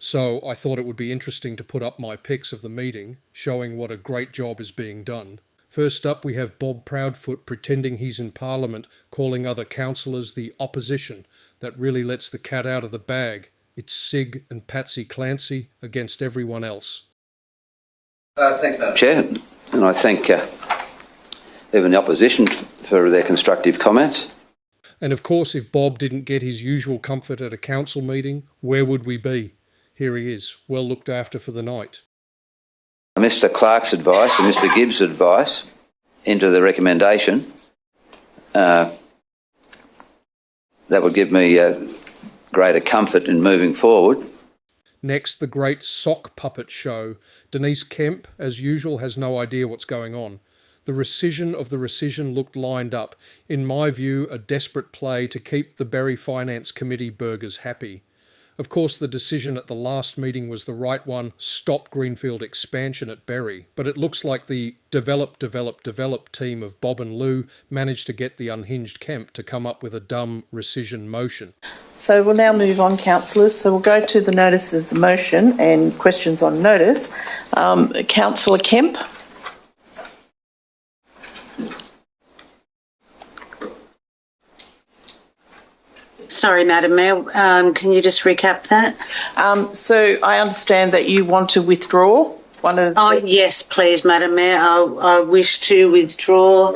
So I thought it would be interesting to put up my pics of the meeting, showing what a great job is being done. First up, we have Bob Proudfoot pretending he's in Parliament, calling other councillors the opposition. That really lets the cat out of the bag. It's Sig and Patsy Clancy against everyone else. Thanks, Madam Chair, and I thank even the opposition for their constructive comments. And of course, if Bob didn't get his usual comfort at a council meeting, where would we be? Here he is, well looked after for the night. Mr Clark's advice and Mr Gibbs' advice into the recommendation, that would give me greater comfort in moving forward. Next, the great sock puppet show. Denise Kemp, as usual, has no idea what's going on. The rescission of the rescission looked lined up. In my view, a desperate play to keep the Berry Finance Committee burgers happy. Of course, the decision at the last meeting was the right one, stop greenfield expansion at Berry, but it looks like the develop team of Bob and Lou managed to get the unhinged Kemp to come up with a dumb rescission motion. So we'll now move on, councillors. So we'll go to the notices of motion and questions on notice. Councillor Kemp. Sorry, Madam Mayor, can you just recap that? So I understand that you want to withdraw one of yes, please, Madam Mayor. I wish to withdraw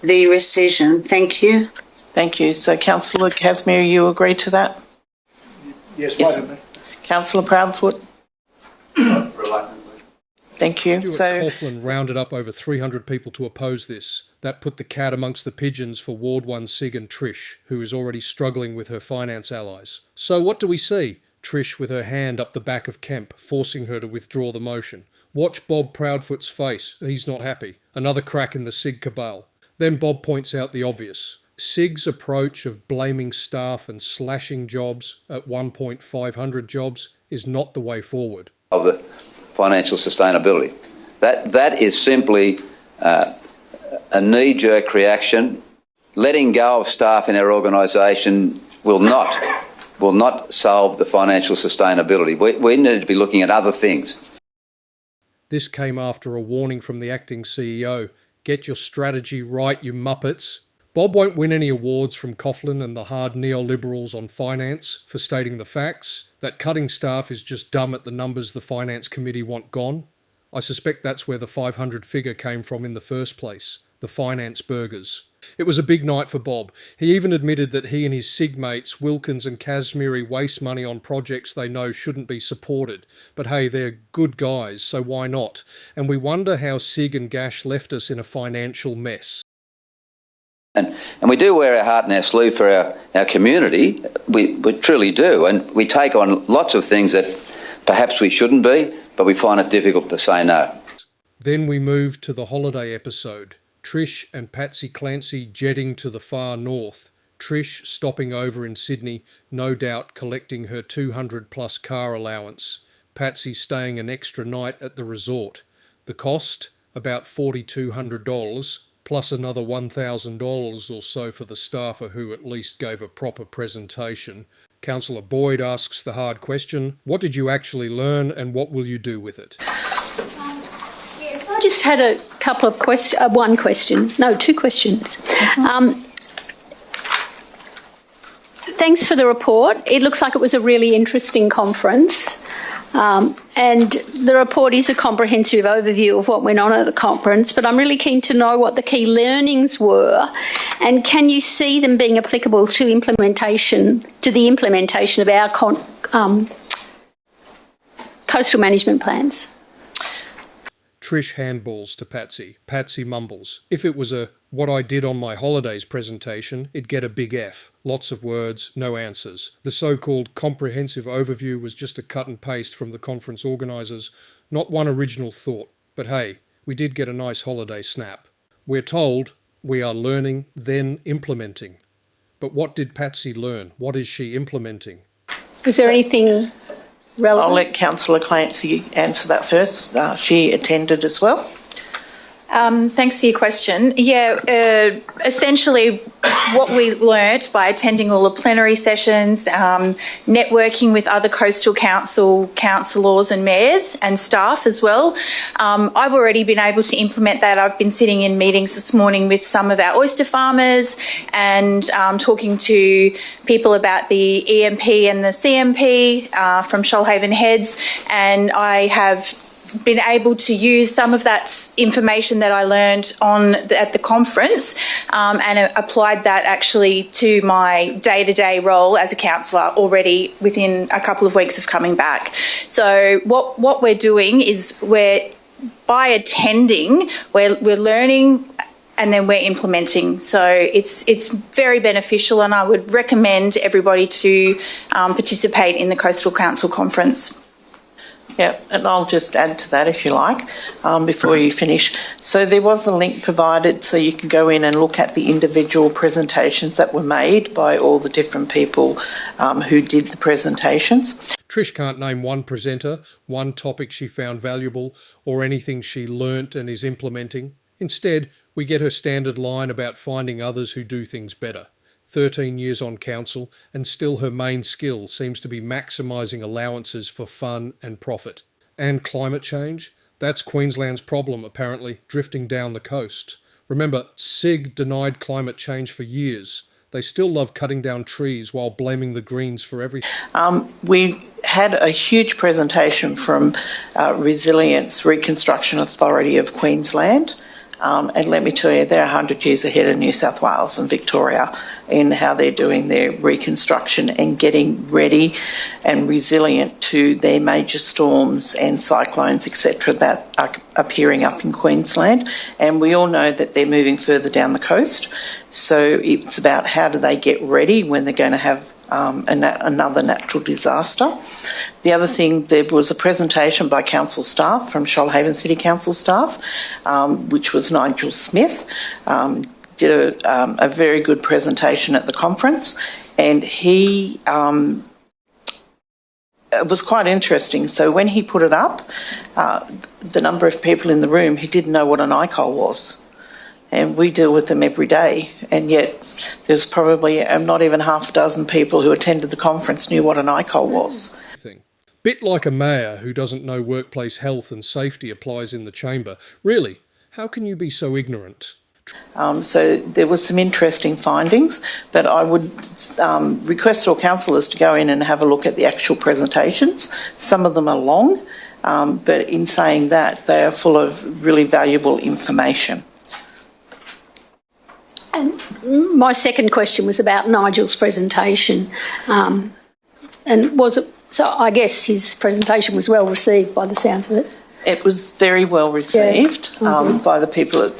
the rescission. Thank you. Thank you. So Councillor Casimir, you agree to that? Yes, Madam Mayor. Councillor Proudfoot? Reluctantly. Thank you. Stuart Coughlin rounded up over 300 people to oppose this. That put the cat amongst the pigeons for Ward 1 Sig and Trish, who is already struggling with her finance allies. So what do we see? Trish with her hand up the back of Kemp, forcing her to withdraw the motion. Watch Bob Proudfoot's face. He's not happy. Another crack in the Sig cabal. Then Bob points out the obvious. Sig's approach of blaming staff and slashing jobs at 1.500 jobs is not the way forward. Of the financial sustainability. That is simply a knee-jerk reaction. Letting go of staff in our organisation will not solve the financial sustainability. We need to be looking at other things. This came after a warning from the acting CEO. Get your strategy right, you muppets. Bob won't win any awards from Coughlin and the hard neoliberals on finance for stating the facts, that cutting staff is just dumb at the numbers the Finance Committee want gone. I suspect that's where the 500 figure came from in the first place, the finance burgers. It was a big night for Bob. He even admitted that he and his SIG mates, Wilkins and Kazmiri, waste money on projects they know shouldn't be supported. But hey, they're good guys, so why not? And we wonder how SIG and Gash left us in a financial mess. And we do wear our heart in our sleeve for our community. We truly do. And we take on lots of things that perhaps we shouldn't be, but we find it difficult to say no. Then we moved to the holiday episode. Trish and Patsy Clancy jetting to the far north. Trish stopping over in Sydney, no doubt collecting her 200+ car allowance. Patsy staying an extra night at the resort. The cost? About $4,200, plus another $1,000 or so for the staffer who at least gave a proper presentation. Councillor Boyd asks the hard question, what did you actually learn and what will you do with it? I just had a couple of questions, two questions. Thanks for the report. It looks like it was a really interesting conference. And the report is a comprehensive overview of what went on at the conference, but I'm really keen to know what the key learnings were, and can you see them being applicable to the implementation of our coastal management plans? Trish handballs to Patsy. Patsy mumbles. If it was a what I did on my holidays presentation, it'd get a big F. Lots of words, no answers. The so-called comprehensive overview was just a cut and paste from the conference organisers. Not one original thought. But hey, we did get a nice holiday snap. We're told we are learning, then implementing. But what did Patsy learn? What is she implementing? Is there anything relevant? I'll let Councillor Clancy answer that first. She attended as well. Thanks for your question. Essentially what we learnt by attending all the plenary sessions, networking with other coastal council councillors and mayors and staff as well, I've already been able to implement that. I've been sitting in meetings this morning with some of our oyster farmers and talking to people about the EMP and the CMP from Shoalhaven Heads, and I have been able to use some of that information that I learned at the conference and applied that actually to my day-to-day role as a councillor already within a couple of weeks of coming back. So what we're doing is by attending, we're learning and then we're implementing. So it's very beneficial, and I would recommend everybody to participate in the Coastal Council Conference. Yeah, and I'll just add to that if you like, before you finish. So there was a link provided so you can go in and look at the individual presentations that were made by all the different people who did the presentations. Trish can't name one presenter, one topic she found valuable, or anything she learnt and is implementing. Instead, we get her standard line about finding others who do things better. 13 years on council, and still her main skill seems to be maximising allowances for fun and profit. And climate change? That's Queensland's problem, apparently, drifting down the coast. Remember, SIG denied climate change for years. They still love cutting down trees while blaming the Greens for everything. We had a huge presentation from Resilience Reconstruction Authority of Queensland. And let me tell you, they're 100 years ahead of New South Wales and Victoria in how they're doing their reconstruction and getting ready and resilient to their major storms and cyclones, etc., that are appearing up in Queensland. And we all know that they're moving further down the coast. So it's about how do they get ready when they're going to have another natural disaster. The other thing, there was a presentation by council staff from Shoalhaven City Council staff, which was Nigel Smith, did a very good presentation at the conference, and he it was quite interesting. So when he put it up, the number of people in the room, he didn't know what an ICOL was. And we deal with them every day, and yet there's probably not even half a dozen people who attended the conference knew what an ICOL was. Bit like a mayor who doesn't know workplace health and safety applies in the chamber. Really, how can you be so ignorant? So there were some interesting findings, but I would request all councillors to go in and have a look at the actual presentations. Some of them are long, but in saying that, they are full of really valuable information. And my second question was about Nigel's presentation. And was it, so I guess his presentation was well received by the sounds of it. It was very well received by the people at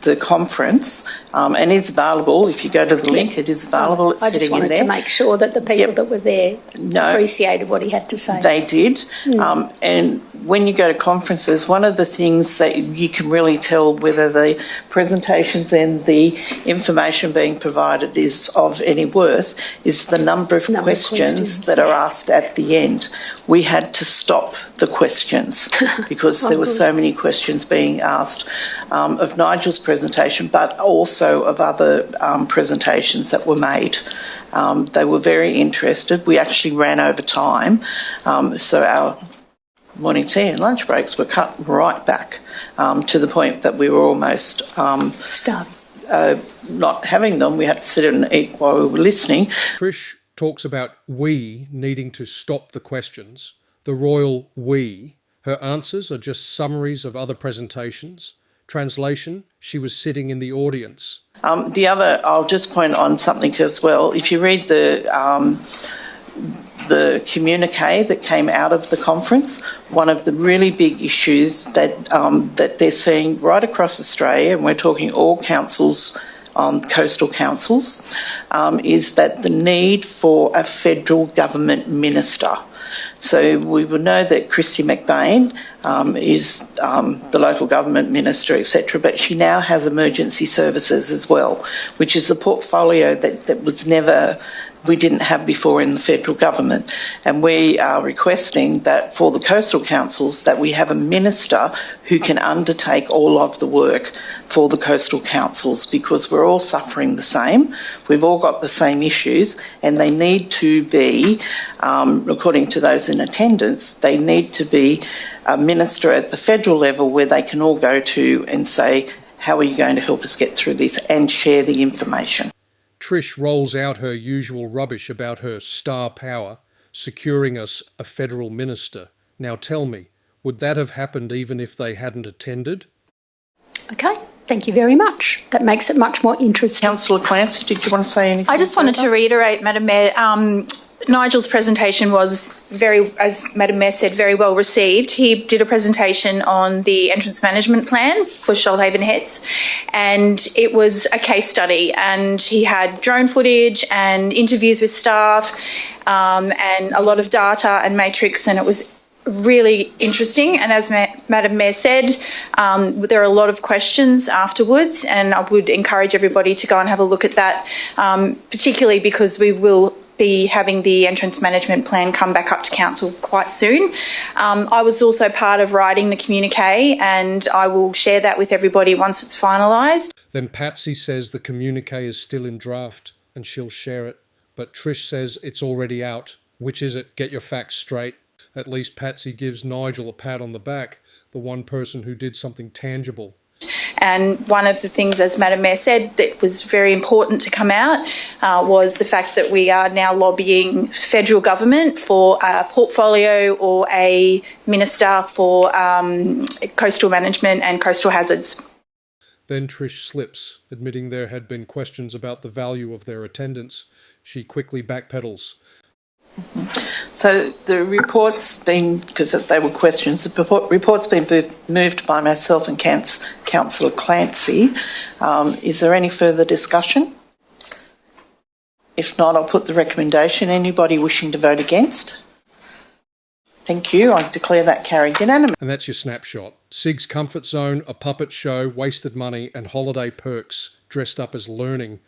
the conference, and is available. If you go to the link, it is available. It's sitting in there. I just wanted to make sure that the people that were there appreciated what he had to say. They did. And when you go to conferences, one of the things that you can really tell whether the presentations and the information being provided is of any worth is the number of questions that are asked at the end. We had to stop the questions because there were so many questions being asked of Nigel's presentation, but also of other presentations that were made. They were very interested. We actually ran over time, so our morning tea and lunch breaks were cut right back to the point that we were almost not having them. We had to sit and eat while we were listening. Trish talks about we needing to stop the questions, the royal we. Her answers are just summaries of other presentations. Translation, she was sitting in the audience. The other, I'll just point on something as well. If you read the communique that came out of the conference, one of the really big issues that that they're seeing right across Australia, and we're talking all councils, coastal councils, is that the need for a federal government minister. So we will know that Christy McBain is the local government minister, etc., but she now has emergency services as well, which is a portfolio that was never we didn't have before in the federal government. And we are requesting that for the coastal councils that we have a minister who can undertake all of the work for the coastal councils, because we're all suffering the same. We've all got the same issues, and they need to be, according to those in attendance, they need to be a minister at the federal level where they can all go to and say, how are you going to help us get through this, and share the information. Trish rolls out her usual rubbish about her star power, securing us a federal minister. Now tell me, would that have happened even if they hadn't attended? Okay, thank you very much. That makes it much more interesting. Councillor Clancy, did you want to say anything? I just wanted to reiterate, Madam Mayor, Nigel's presentation was as Madam Mayor said, very well received. He did a presentation on the entrance management plan for Shoalhaven Heads, and it was a case study, and he had drone footage and interviews with staff and a lot of data and matrix, and it was really interesting. And as Madam Mayor said, there are a lot of questions afterwards, and I would encourage everybody to go and have a look at that, particularly because we will be having the entrance management plan come back up to council quite soon. I was also part of writing the communique, and I will share that with everybody once it's finalised. Then Patsy says the communique is still in draft and she'll share it. But Trish says it's already out. Which is it? Get your facts straight. At least Patsy gives Nigel a pat on the back, the one person who did something tangible. And one of the things, as Madam Mayor said, that was very important to come out was the fact that we are now lobbying federal government for a portfolio or a minister for coastal management and coastal hazards. Then Trish slips, admitting there had been questions about the value of their attendance. She quickly backpedals. So the report's been, because they were questions, the report's been moved by myself and Councillor Clancy. Is there any further discussion? If not, I'll put the recommendation. Anybody wishing to vote against? Thank you. I declare that carried unanimously. And that's your snapshot. Sig's comfort zone, a puppet show, wasted money and holiday perks dressed up as learning.